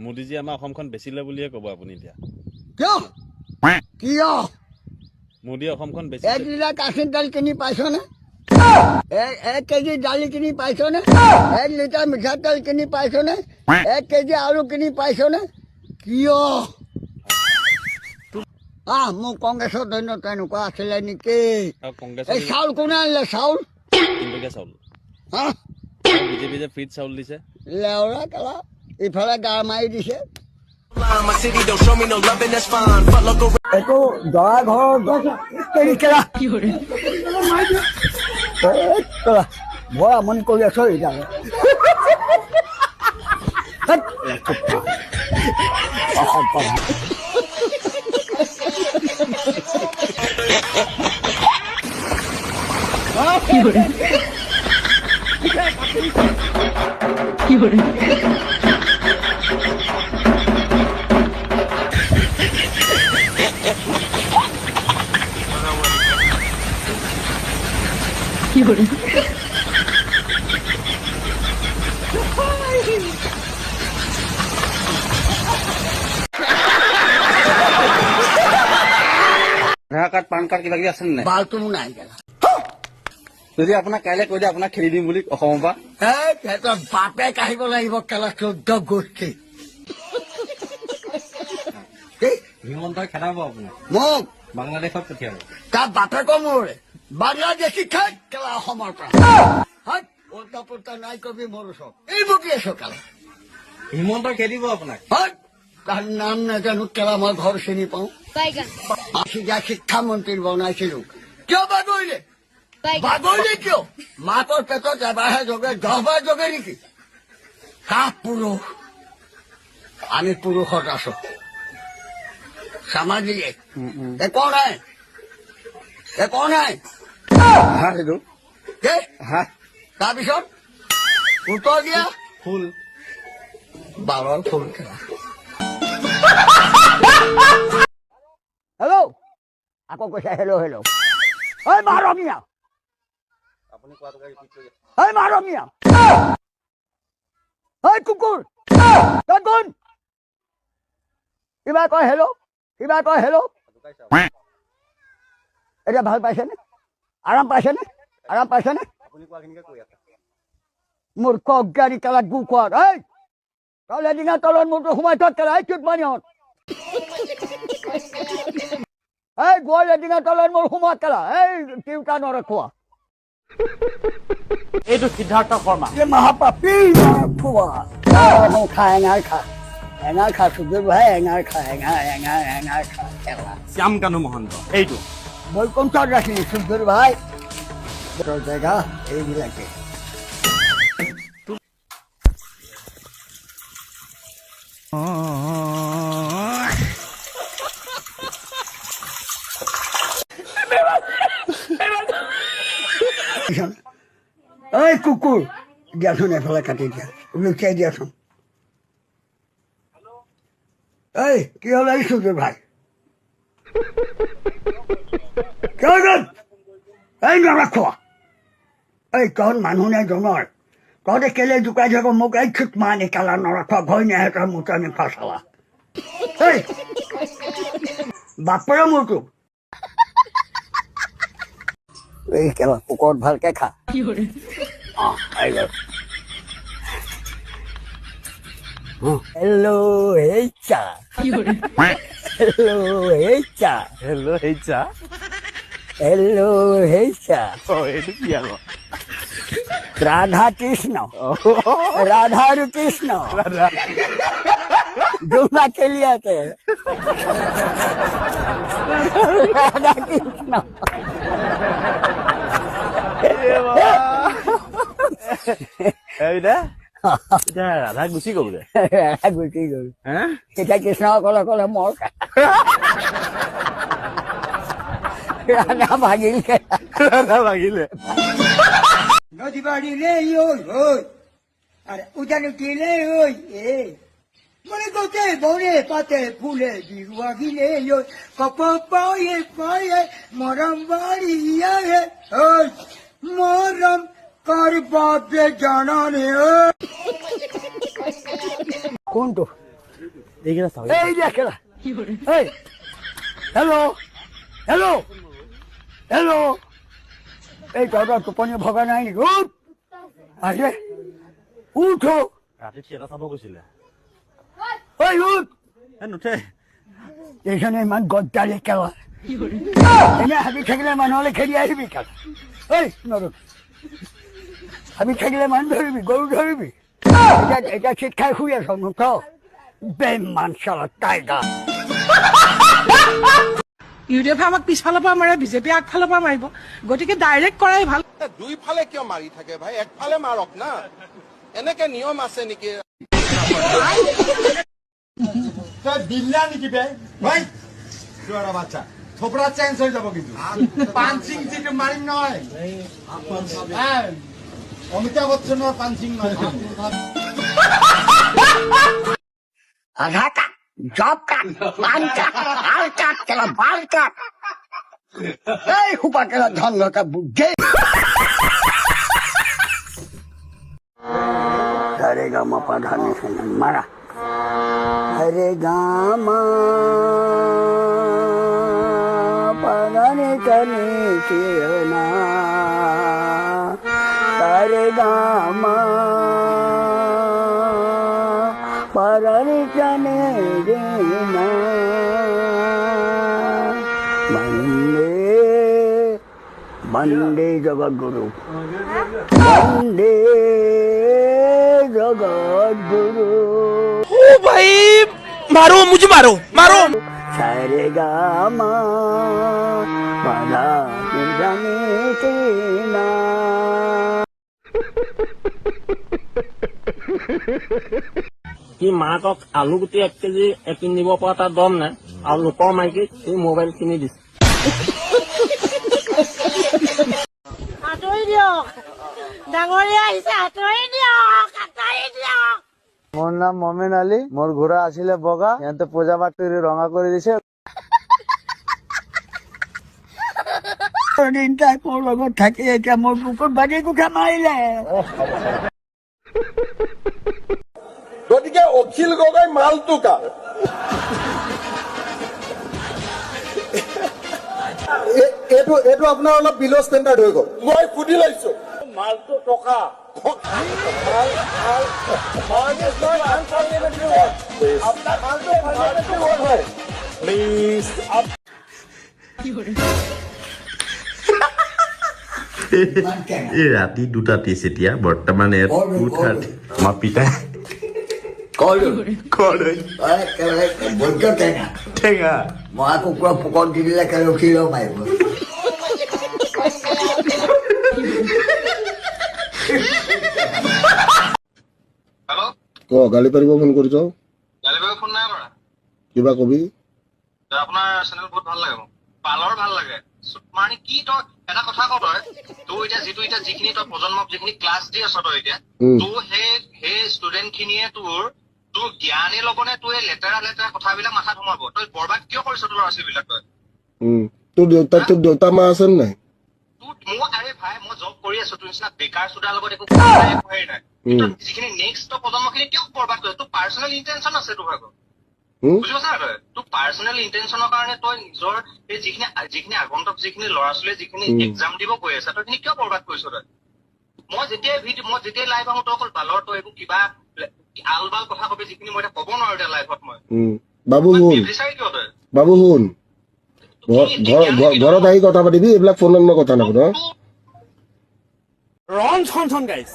মোদীজী আমাৰ অসমখন বেচিলে বুলিয়ে ক'ব আপুনি এতিয়া কিয় মোদী অসমখন বেচি 1 লিটাৰ কাচি তেল কিনি পাইছনে 1 কেজি দালি কিনি পাইছনে 1 লিটাৰ মিঠাতেল কিনি পাইছনে 1 কেজি আলু কিনি পাইছনে কিয় মোৰ কংগ্ৰেছৰ দৈন্য তেনেকুৱা আছিলে নেকি এই চাউল কোনে আনিলে চাউল বিজেপি যে ফ্ৰীত চাউল দিছে লেওৰা কেলা ইফালে গা মাৰি দিছে এইটো দৰা ঘৰৰ বৰ আমনি কৰি আছ আধাৰ কাৰ্ড পান কাৰ্ড কিবা কিবি আছে নাই বালটো নাই যদি আপোনাক কাইলৈ কৈ দিয়ে আপোনাক খেলি দিম বুলি অসমৰ পৰা সিহঁতৰ বাপেক আহিব লাগিব কেলা 14 গোষ্ঠী হিমন্তই খেদাব আপোনাক মোক বাংলাদেশত পঠিয়াব তাৰ বাপেকৰ মোৰে বাংলাদেশী খাই কেলা অসমৰ পৰা উল্টা পুল্টা নাই কবি মোৰ ওচৰত এই বকি আছো কেলা হিমন্তই খেদিব আপোনাক তাৰ নাম নাজানো কেলা মই ঘৰ চিনি পাওঁ শিক্ষামন্ত্ৰী বনাইছিলো কিয় বাগৰিলে কিয় মাকৰ পেটত এবাৰহে জগে 10 বাৰ জগে নেকি পুৰুষ আমি পুৰুষত আছো সামাজিক একো নাই তাৰপিছত উত্তৰ দিয়া ফুল বাৰৰ ফুল খেলা হেল্ল' আকৌ কৈছে হেল্ল' ঐ মাৰমীয়া ঐ কুকুৰ কোন কিবা কয় হেল্ল' এতিয়া ভাল পাইছেনে আৰাম পাইছেনে মূৰ্খ অজ্ঞানী কেলা গু খোৱাৰ তলে দিনা তলত মূৰটো সোমাই থক কেলা চুট মানিহঁত গোৱাৰ লেটিঙৰ তলত মোৰ সোমাত কেলা তিউতা নৰখোৱা এইটো সিদ্ধাৰ্থ শৰ্মা মহাপাপী খা এঙাৰ খা সুযোগ ভাই এঙাৰ খা শ্যাম কানু মহন্ত এইটো বৈকুণ্ঠত ৰাখিলি সুযোগ ভাই জেগা এইবিলাকে ঐ কুকুৰ দিয়াচোন এফালে কাটি দিয়া লুচিয়াই দিয়াচোন কি হল এই সুযোগ ভাই এই নৰখোৱা কন মানুহ নাই জনৰ তহঁতে কেলে জোকাই থাক মোক এই চুট মানি কেলা নৰখোৱা ভয় নাই তই মোটানি ফাচালা বাপৰে মোৰটো এই কেলা কুকুৰত ভালকে খা হেল্ল' এই চা এইটো কি আকৌ ৰাধা কৃষ্ণ দুৰ্গা খেলিয়াতে ৰাধা কৃষ্ণ ৰাধা গুচি গ'ল এতিয়া কৃষ্ণ অকলে অকলে মৰ রাধা ভাগিলে নদী বাড়িলে আরে উজানো কিলে মনে করতে বনে পাতে ফুলে বিরুয়া গিলে কপ পায়ে মরম বাড়ি মরম কর বাপে জানা রে কোনটো এইকেইটা চাওক এই যে খেলা এই হেল্ল' হেল্ল' হেল্ল' এই তহঁতৰ টোপনি ভগা নাই নেকি উঠ আহে উঠ ৰাতি থিয়েটাৰ চাব গৈছিলে ঐ উঠ নুঠে এইখনে ইমান গদ্দাৰি খেলা এনে হাবি থাকিলে মানুহলে খেদি আহিবি খেলা ঐ নৰবি হাবি থাকিলে মানুহ ধৰিবি গৰু ধৰিবি এতিয়া চিট খাই শুই আছ নুঠ বেমান চালা টাইগাৰ ইউডিএফে আমাক পিছফালৰ পৰা মাৰে বিজেপি আগফালৰ পৰা মাৰিব গতিকে ডাইৰেক্ট কৰাই ভাল দুইফালে কিয় মাৰি থাকে ভাই একফালে মাৰক না এনেকে নিয়ম আছে নেকি দিল্লা নেকি বে ভাই জোয়ারা বাচ্চা থোপড়া চেঞ্জ হয়ে যাব কিন্তু পাঞ্চিং যেটা মারিম নয় অমিতাভ বচ্চনের পাঞ্চিং নয় Aadhaar card job card PAN card আর কার্ড খেলা বাল কার্ড এই হুপা খেলা ঝন্ডটা বুঝে রে গামা পাধানি শুনে মারা রে গামা পাধানি কানে চিরনা রে গামা পাধানি কানে রেনা বন্দে জগৎগুরু বন্দে জগৎগুরু ओ भाई मारो मुझे मारो मारो सारे गामा पाधा जाने तेना সি মাকক আলু গুটি 1 কেজি কিনিব পৰা তাৰ দম নাই আৰু লোকৰ মাইকীক সি মোবাইল কিনি দিছে আঁতৰি দিয়ক ডাঙৰীয়া আহিছে আঁতৰি দিয়ক আঁতৰি দিয়ক মোর নাম মমেন আলী মোর ঘোড়া আসিলে বগা এতে পূজা পাটুরি রঙা করে দিছে দিনটাই মোৰ লগত থাকি এতিয়া মোৰ বুকুত বাজি কোঠা মাৰিলে গতিকে অখিল গগৈ মালটো কাৰ এইটো আপোনাৰ অলপ বিল' ষ্টেণ্ডাৰ্ড হৈ গ'ল মই সুধি লৈছো মালটো টকা এই ৰাতি 2:30 এতিয়া বৰ্তমান ইয়াত 2:30 আমাৰ পিতাই বৈদ্য টেঙা ঠেঙা মহা কুকুৰা ফুকন দি দিলে ৰখি লওঁ মাৰিব গালি পাৰিব ফোন কৰিছ ফোন নাই কৰা কিবা কবি আপোনাৰ চেনেল বহুত ভাল লাগে মোক পালৰ ভাল লাগে মানে কি তই এটা কথা ক তই তোৰ এতিয়া যিখিনি তই প্ৰজন্মক যিখিনি ক্লাছ দি আছ তই এতিয়া তোৰ সেই ষ্টুডেণ্ট খিনিয়ে তোৰ জ্ঞানে ল'বনে তোৰ এই লেতেৰা কথাবিলাক মাথাত সোমাব তই বৰবাদ কিয় কৰিছ তোৰ ল'ৰা ছোৱালীবিলাক তই তোৰ দেউতা মা আছে নাই মোৰ আৰে ভাই মই জব কৰি আছো তোৰ নিচিনা বেকাৰ চোদাৰ লগত একো হেৰি নাই যিখিনি নেক্সট প্ৰজন্মখিনি কিয় বৰবাদ কৰে তোৰ পাৰ্চনেল ইণ্টেনশ্যন আছে তোৰ ভাগৰ বুজি পাইছা তই তোৰ পাৰ্চনেল ইণ্টেনশ্যনৰ কাৰণে তই নিজৰ এই যিখিনি আগন্তুক যিখিনি ল'ৰা ছোৱালীয়ে যিখিনি এক্সাম দিব গৈ আছে তই সেইখিনি কিয় বৰবাদ কৰিছ তই মই যেতিয়াই লাইভ আহো তই অকল বালৰ তই এইবোৰ কিবা আলবাল কথা কবি যিখিনি মই এতিয়া ক'ব নোৱাৰো এতিয়া লাইভত মই বিচাৰি কিয় তই বাবু শুন ঘৰত আহি কথা পাতিবি এইবিলাক ফোনত মই কথা নাপাতো रॉन थॉन थॉन गाइस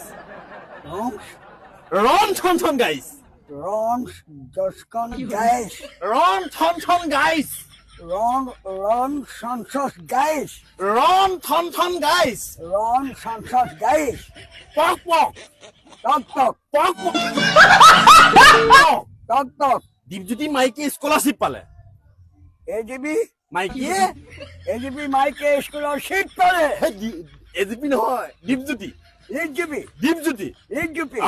रॉन थॉन थॉन गाइस ৰন দশকন গাইছ रॉन थॉन थॉन गाइस ৰন সংসদ গাইছ रॉन थॉन थॉन गाइस ৰন সংসদ গাইছ पॉक पॉक টক টক पॉक টক টক दीपज्योति माइकी स्कॉलरशिप पाले এজিবি माइकी এজিবি মাইকে স্কুলৰ চিট পালে एजीपी নহয় दीपज्योति এজিবি दीपज्योति এজিবি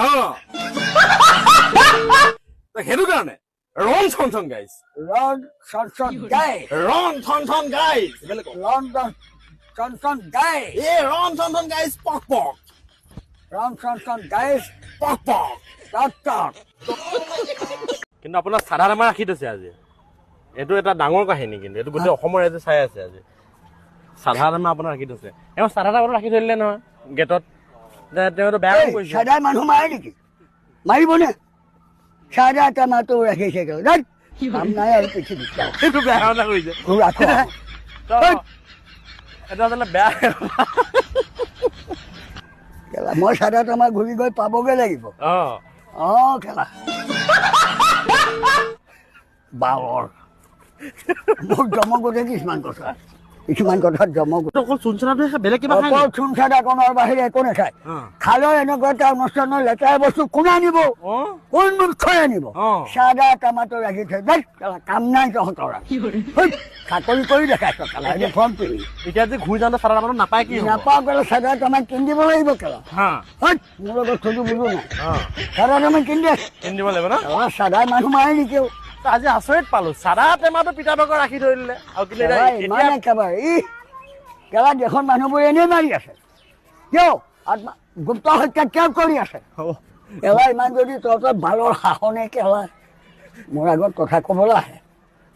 তো সেইটো কাৰণে ৰন থন থন গাইস ৰন সংসদ গাইছ ৰন থন থন গাইস লন্ডন সংসদ গাইছ এ ৰন থন থন গাইস পক পক ৰন সংসদ গাইছ পক পক টক টক কিন্তু আপোনাৰ চাধা টেমা ৰাখি থৈছে আজি। এইটো এটা ডাঙৰ কাহিনী, কিন্তু এইটো গোটেই অসমৰ ৰাইজে চাই আছে আজি। চাধা টেমা আপোনাৰ ৰাখি থৈছে। এওঁ চাধা টেমাটো ৰাখি থৈ দিলে নহয় গেটত। তেওঁতো বেয়া কাম কৰিছে। চাদাই মানুহ মাৰে নেকি? মাৰিবনে? চাদা টেমাটো ৰাখিছে কাম নাই আৰু পৃথিৱীত। এইটো বেয়া কথা কৰিছে। এইটো আচলতে বেয়া। মই চাদা টেমা ঘূৰি গৈ পাবগে লাগিব। খেলা বাৱৰ মোৰ জমগতে কিছুমান কথাত জমগত অকল চূণ চাদাটো বেলেগ কিবা খায় অকল চূণ চাদাকণৰ বাহিৰে একো নাখায়। খালেও এনেকুৱা এটা অনুষ্ঠানৰ লেতেৰা বস্তু কোনে আনিব? কোন মূৰ্খই আনিব? চাদা টেমাটো ৰাখি থৈ কাম নাই তহঁতৰ। চাকৰি কৰি দেখাইছ কেলা ফৰ্ম পিন্ধি। এতিয়া যে ঘূৰি যাওঁতে চাদা টেমাটো নাপায় কি নাপাওঁ কেলা চাদা টেমা কিনি দিব লাগিব কেলা। মোৰ লগত চলো বুলো নাই চাদা টেমা কিনি দিব লাগিব ন। চাদাই মানুহ মাৰে নেকি? আজি আচৰিত পালো চাদা টেমাটো পিতা ভাগৰ ৰাখি থৈ দিলে। ইমান একেবাৰে কেলা দেশৰ মানুহবোৰ এনেই মাৰি আছে। কিয় গুপ্ত হত্যা কিয় কৰি আছে? কেলা ইমান যদি তহঁতৰ বালৰ শাসনে কেলা মোৰ আগত কথা কবলৈ আহে।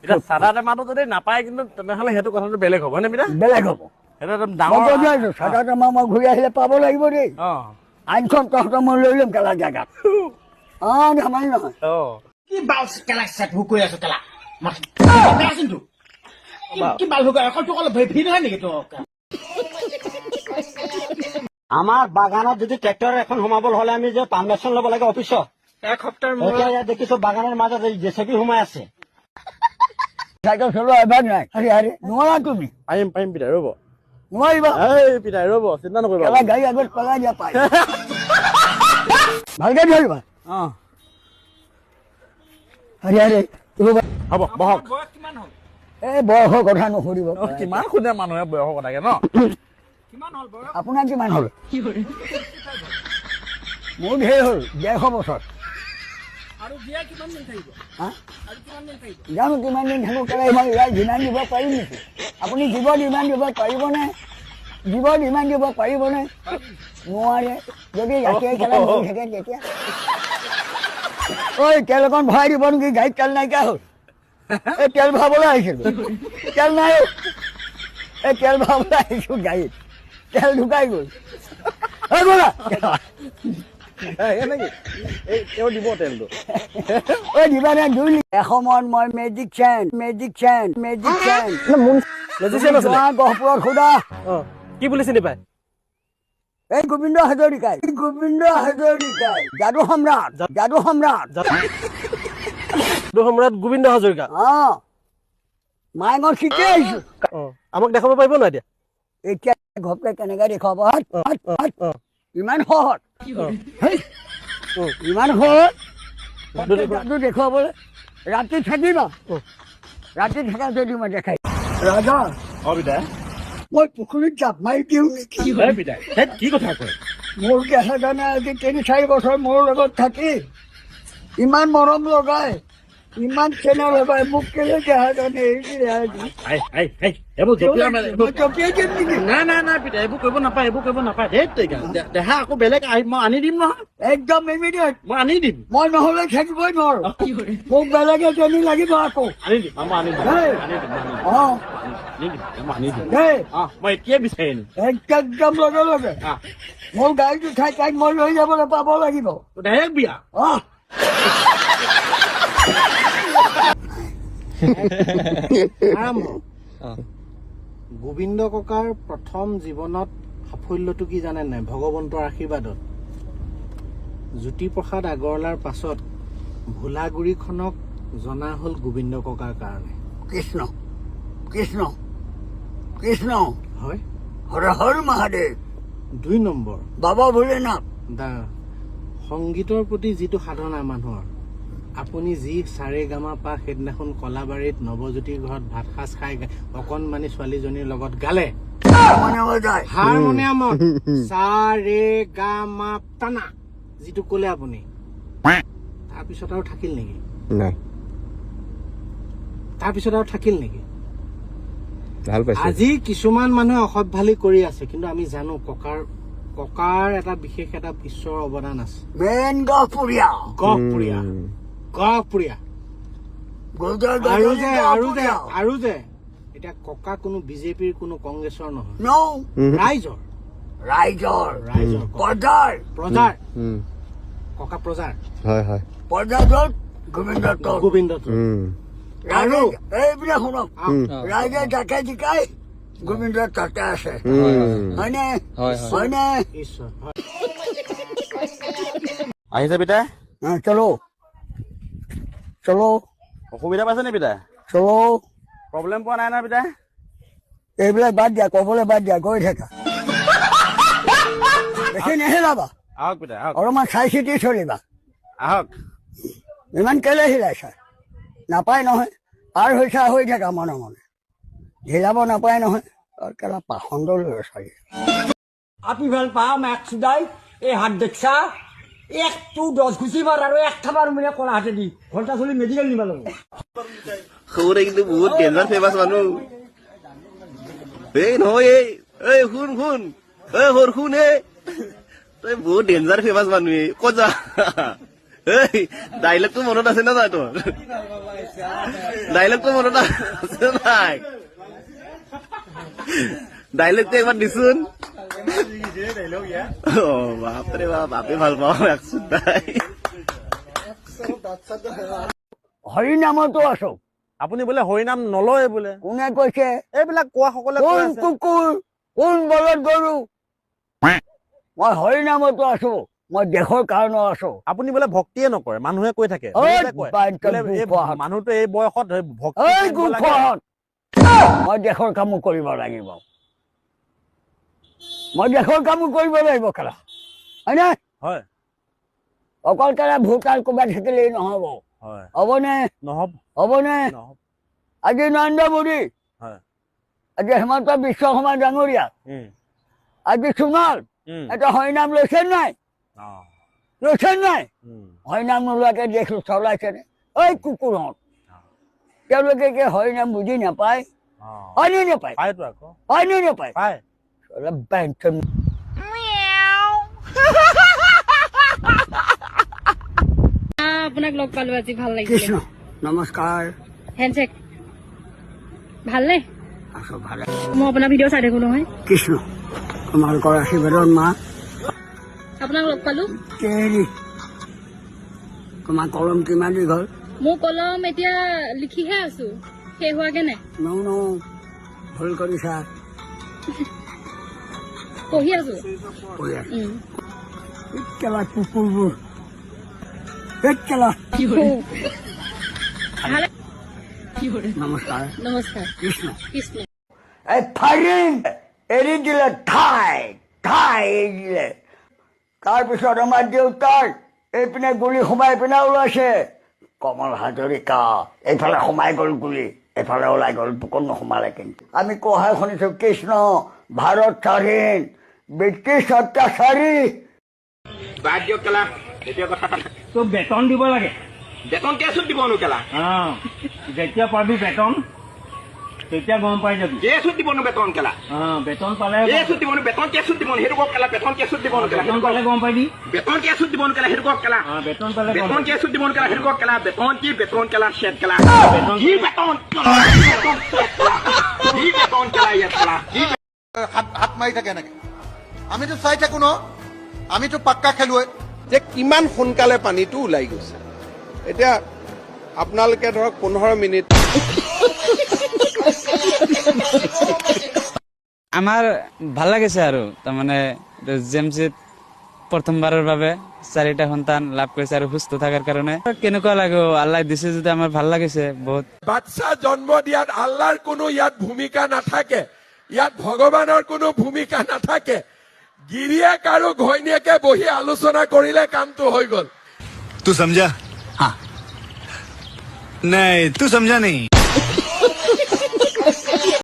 এতিয়া চাদা টেমাটো যদি নাপায় কিন্তু তেনেহ'লে সেইটো কথাটো বেলেগ হ'ব নে পিতা? বেলেগ হ'ব। সেইটো একদম ডাঙৰ চাদা টেমা মই ঘূৰি আহিলে পাব লাগিব দেই। আইনখন তহঁতৰ মই লৈ ল'ম কেলা জেগাত। ধেমালি নহয়। কি বাল কেলা চেটবুক কৰি আছো কেলা কিন্তু কি বাল ভুক এখন তোক ভিৰ নহয় নেকি তোক? আমাৰ বাগানত যদি ট্ৰেক্টৰ এখন সোমাবলৈ হলে আমি যে পাৰ্মিশ্যন ল'ব লাগে অফিচত। এক সপ্তাহৰ দেখিছো বাগানৰ মাজত জেচিবি সোমাই আছে। চাইকেল চলোৱা এবাৰ নাই। নোৱাৰা তুমি? পাৰিম পিতাই ৰ'ব। নোৱাৰিবা পিতাই ৰ'ব, চিন্তা নকৰিবা। কেলা গাড়ী আগত পেলাই দিয়া পাই ভালকে ধৰিবা। হ'ব বহক। এই বয়সৰ কথা নুসুধিব। কিমান শুনে মানুহে বয়সৰ কথাকে ন? আপোনাৰ কিমান হ'ল? মোৰ ঢেৰ হ'ল 150 বছৰ। জানো কিমান দিন থাকো কেলা ইমান ইয়াৰ যিমান দিব পাৰিম নেকি? আপুনি জীৱ যিমান দিব পাৰিবনে? নোৱাৰে। যদি ৰাতিয়ে খেলা হৈ থাকে তেতিয়া ঐ তেল অকণ ভৰাই দিব নেকি? গাড়ীত তেল নাইকিয়া হ'ল। এই তেল ভৰাবলৈ আহিছিলো, তেল নাই। এই তেল ভৰাবলৈ আহিছো গাড়ীত, তেল ঢুকাই গ'ল। দিব তেলটো দিবা নে? এসময়ত মই মেজিক চেন গহপুৰত সোধা কি বুলি চিনি পায়? এই গোবিন্দ হাজৰিকাই যাদু সম্ৰাট গোবিন্দ হাজৰিকা। মায়েঙত শিকি আহিছো। আমাক দেখাব পাৰিব নাই এতিয়া? এতিয়া ঘপকে কেনেকে দেখুৱাব? ইমান সহজ যাদু দেখুৱাবলৈ ৰাতি থাকিবা। ৰাতি থকা যদি মই দেখাই ৰাজা মই পুখুৰীত জাপ মাৰি দিওঁ নেকি? কি কথা কয়? মোৰ কেহাজনে আজি 3-4 বছৰ মোৰ লগত থাকি ইমান মৰম লগাই ইমান চেনা লগাই মোক কেলে কেহাজনে নাই পিতা, এইবোৰ কৰিব নাপায়। দেহা আকৌ বেলেগ মই আনি দিম নহয়। একদম ইমিডিয়েট মই আনি দিম। মই নহলে থাকিবই নোৱাৰো। মোক বেলেগে ট্ৰেইনিং লাগিব আকৌ। আনি দিম। মই এতিয়াই বিচাৰিম। একদম লগে লগে মোৰ গাড়ীত উঠাই তাইক মই লৈ যাবলৈ পাব লাগিব। ডাইৰেক্ট বিয়া। গোবিন্দ ককাৰ প্ৰথম জীৱনত সাফল্যটো কি জানে নাই? ভগৱন্তৰ আশীৰ্বাদত জ্যোতিপ্ৰসাদ আগৰৱালাৰ পাছত ভোলাগুৰিখনক জনা হ'ল গোবিন্দ ককাৰ কাৰণে। কৃষ্ণ হয়, হৰ হৰ মহাদেৱ। 2 নম্বৰ বাবা ভোলেনাথ। সংগীতৰ প্ৰতি যিটো সাধনা মানুহৰ, আপুনি যি সাৰেগামা সেইদিনাখন কলাবাৰীত নৱজ্যোতিৰ ঘৰত ভাত সাজ খাই অকণমানি ছোৱালীজনীৰ লগত গালে হাৰমনিয়ামত সাৰেগামা টানা যিটো কলে আপুনি, তাৰপিছত আৰু থাকিল নেকি? আজি কিছুমান মানুহে অসভ্যালি কৰি আছে, কিন্তু আমি জানো ককাৰ এটা বিশেষ এটা ঈশ্বৰৰ অৱদান আছে। গহপুৰীয়া গোজৰ আৰু যে এতিয়া ককা কোনো বিজেপিৰ কোনো কংগ্ৰেছৰ নহয়, ৰাইজৰ প্ৰজাৰ ককা প্ৰজাৰ প্ৰজাজত গোবিন্দ আৰু এইবিলাক শুনক, ৰাইজে যাকে জিকাই গোবিন্দ তাতে আছে, হয়নে? ঈশ্বৰ আহিছে পিতাই চলো চলো অসুবিধা পাইছে নি পিতাই? চলো, প্ৰব্লেম পোৱা নাই না পিতাই? এইবিলাক বাদ দিয়া, কবলৈ বাদ দিয়া, গৈ থাকা, বেছি নেহেলাবা, আহক পিতাই আহক অলপমান চাই চিতি চলিবা। আহক। ইমান কেলে হিলাইছা? নাপায় নহয়, পাৰ হৈছা হৈ থাকা মনে মনে, হিলাব নাপায় নহয়। আৰু কেলা পাখণ্ড ল'ৰা ছোৱালী। আপনি ভাল পাম এক সুদাই এই হাত দেখছা একটু 10 ঘুষিবার আর এক খাবার মিলে কলা হাতে দি ঘন্টা চলি মেডিকেল নিবা লাগবে। সৌরে কিন্তু বহুত ডেঞ্জাৰ ফেমাছ মানুহ। এই নহয় এই শুন শুন তই বহুত ডেঞ্জাৰ ফেমাছ মানুহ ক'ত যা? এই ডাইলগটো মনত আছে না নাই তোৰ? ডাইলগটো মনত আছে নাই? ডাইলগটো একবাৰ দিছোন। বাপৰে বাপ, বাপে ভাল পাওঁ একচুদাই। হৰি নামতো আছো। আপুনি বোলে হৰিনাম নলয় বোলে। কোনে কৈছে? এইবিলাক কোৱা সকলে কোন কুকুৰ, কোন বলদ গৰু? মই হৰি নামতো আছো, মই দেশৰ কাৰণে আছো। আপুনি বোলে ভক্তিয়ে নকৰে, মানুহে কৈ থাকে। মানুহটো এই বয়সত ভক্তি মই দেশৰ কামো কৰিব লাগিব, মই দেশৰ কামো কৰিব লাগিব খেলা, হয়নে? হয়। অকল কেলা ভোট আৰু ক'ৰবাত থাকিলেই নহ'ব, হ'বনে? হ'বনে? আজি নৰেন্দ্ৰ মোদী, আজি হিমন্ত বিশ্ব শৰ্মা ডাঙৰীয়া, আজি সোণাল এটা হৰিনাম লৈছে নাই? লৈছে নাই? হৰিনাম নোলোৱাকে দেশ চলাইছেনে? ঐ কুকুৰহঁত, তেওঁলোকে কি হৰিনাম বুজি নাপায়? হয়নে নাপায়? হয়নে নাপায়? আপোনাক লগ পালো আজি, ভাল লাগিছে। কৃষ্ণ নমস্কাৰ। হেণ্ডশেক ভালনে? আছো ভালে। মই আপোনাৰ ভিডিঅ' চাই থাকো নহয়। কৃষ্ণ তোমালোকৰ আশীৰ্বাদত মা। আপোনাক লগ পালো। তোমাৰ কলম কিমান দীঘল? মোৰ কলম এতিয়া লিখিহে আছো, শেষ হোৱাগে নাই। ভুল কৰিছা, পঢ়ি আছো। কুকুৰবোৰ নমস্কাৰ। নমস্কাৰ। কৃষ্ণ কৃষ্ণ। এই ফাইৰিং এৰি দিলে, ঠাই এৰি দিলে। তাৰপিছত আমাৰ দেউতাৰ এইপিনে গুলি সোমাই পিনে ওলাইছে। কমল হাজৰিকা এইফালে সোমাই গ'ল গুলি, এইফালে ওলাই গ'ল, কোনো সোমালে। কিন্তু আমি কোহাই শুনিছো কৃষ্ণ ভাৰত স্বাধীন, ব্ৰিটিছ অত্যাচাৰী। তোক বেতন দিব লাগে। বেতন কেছত দিবনো কেলা? যেতিয়া পাবি বেতন তেতিয়া গম পাই যাবি। কেছত দিবনো বেতন কেলা? বেতন পালে কেছত দিবনো? বেতন কেছত দিবনো সেইটো কওক কেলা? বেতন কেছত দিবনো কেলা? বেতন পালে গম পাবি। বেতন কেছত দিবনো কেলা সেইটো কওক কেলা? বেতন পালে বেতন কেছত দিবনো কেলা সেইটো কওক কেলা? বেতন কি বেতন কেলা? শেট কেলা কি বেতন? কি বেতন কেলা ইয়াত কেলা? হাত মাৰি থাকে এনেকে, আমিতো চাই থাকো ন, আমিতো পাক্কা খেলুৱৈ। যে কিমান সোনকালে পানীটো ওলাই গৈছে। এতিয়া আপোনালোকে ধৰক 15 মিনিট। আমাৰ ভাল লাগিছে আৰু তাৰমানে জেমচিত প্ৰথমবাৰৰ বাবে 4টা সন্তান লাভ কৰিছে আৰু সুস্থ থকাৰ কাৰণে কেনেকুৱা লাগে, আল্লাহ দিছে যদি আমাৰ ভাল লাগিছে বহুত। বাচ্চা জন্ম দিয়াত আল্লাহৰ কোনো ইয়াত ভূমিকা নাথাকে, ইয়াত ভগৱানৰ কোনো ভূমিকা নাথাকে। গিৰিয়েক আৰু ঘৈণীয়েকে বহি আলোচনা কৰিলে কামটো হৈ গ'ল। তু সমঝা? নাই তু সমঝা নেই।